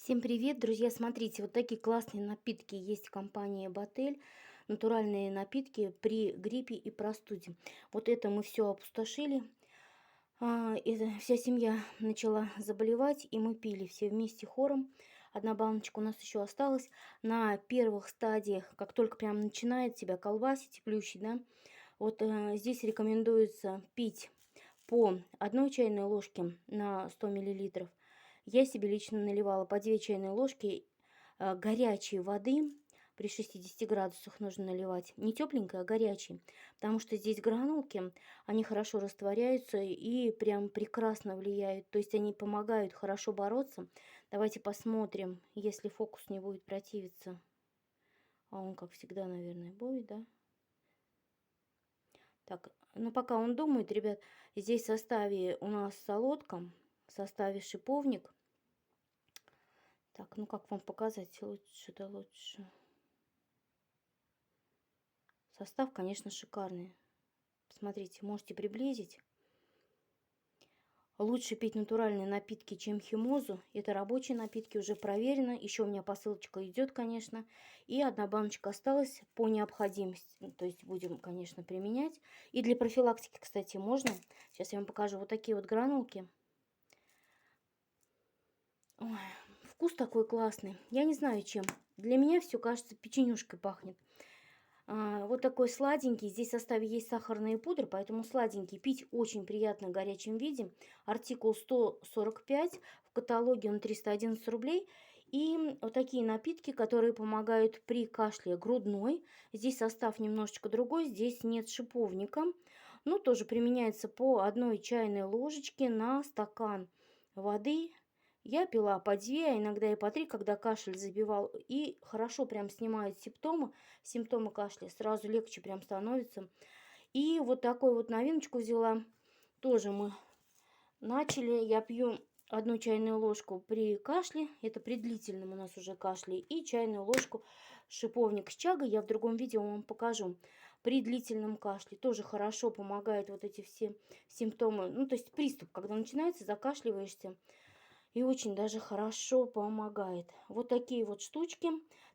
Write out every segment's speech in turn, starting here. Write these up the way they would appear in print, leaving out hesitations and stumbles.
Всем привет, друзья! Смотрите, вот такие классные напитки есть в компании Ботель. Натуральные напитки при гриппе и простуде. Вот это мы все опустошили. Вся семья начала заболевать, и мы пили все вместе хором. Одна баночка у нас еще осталась. На первых стадиях, как только прям начинает себя колбасить и плющить, да, вот здесь рекомендуется пить по одной чайной ложке на 100 миллилитров. Я себе лично наливала по 2 чайные ложки горячей воды. При 60 градусах нужно наливать. Не тепленькой, а горячей. Потому что здесь гранулки, они хорошо растворяются и прям прекрасно влияют. То есть они помогают хорошо бороться. Давайте посмотрим, если фокус не будет противиться. А он, как всегда, наверное, будет, да? Так, ну пока он думает, ребят, здесь в составе у нас солодка, в составе шиповник. Так, ну как вам показать? Лучше, да лучше. Состав, конечно, шикарный. Посмотрите, можете приблизить. Лучше пить натуральные напитки, чем химозу. Это рабочие напитки, уже проверено. Еще у меня посылочка идет, конечно. И одна баночка осталась по необходимости. То есть будем, конечно, применять. И для профилактики, кстати, можно. Сейчас я вам покажу вот такие вот гранулки. Ой, вкус такой классный. Я не знаю, чем. Для меня все, кажется, печенюшкой пахнет. Вот такой сладенький. Здесь в составе есть сахарная пудра, поэтому сладенький. Пить очень приятно в горячем виде. Артикул 145. В каталоге он 311 рублей. И вот такие напитки, которые помогают при кашле грудной. Здесь состав немножечко другой. Здесь нет шиповника. Но тоже применяется по одной чайной ложечке на стакан воды. Я пила по 2, а иногда и по 3, когда кашель забивал. И хорошо прям снимает симптомы кашля. Сразу легче прям становится. И вот такую вот новиночку взяла. Тоже мы начали. Я пью одну чайную ложку при кашле. Это при длительном у нас уже кашле. И чайную ложку шиповник с чагой. Я в другом видео вам покажу. При длительном кашле тоже хорошо помогает вот эти все симптомы. Ну, то есть приступ, когда начинается, закашливаешься. И очень даже хорошо помогает. Вот такие вот штучки.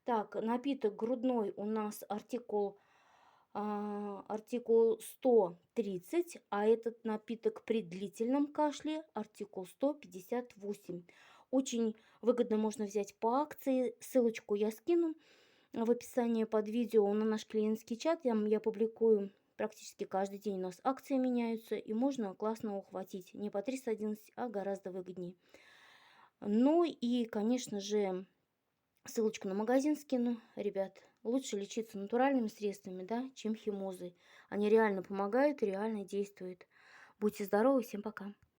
Так, напиток грудной у нас артикул 130, а этот напиток при длительном кашле артикул 158. Очень выгодно можно взять по акции. Ссылочку я скину в описании под видео на наш клиентский чат. Я публикую практически каждый день. У нас акции меняются, и можно классно ухватить. Не по 311, а гораздо выгоднее. Ну и, конечно же, ссылочку на магазин скину. Ребят, лучше лечиться натуральными средствами, да, чем химозой. Они реально помогают и реально действуют. Будьте здоровы, всем пока.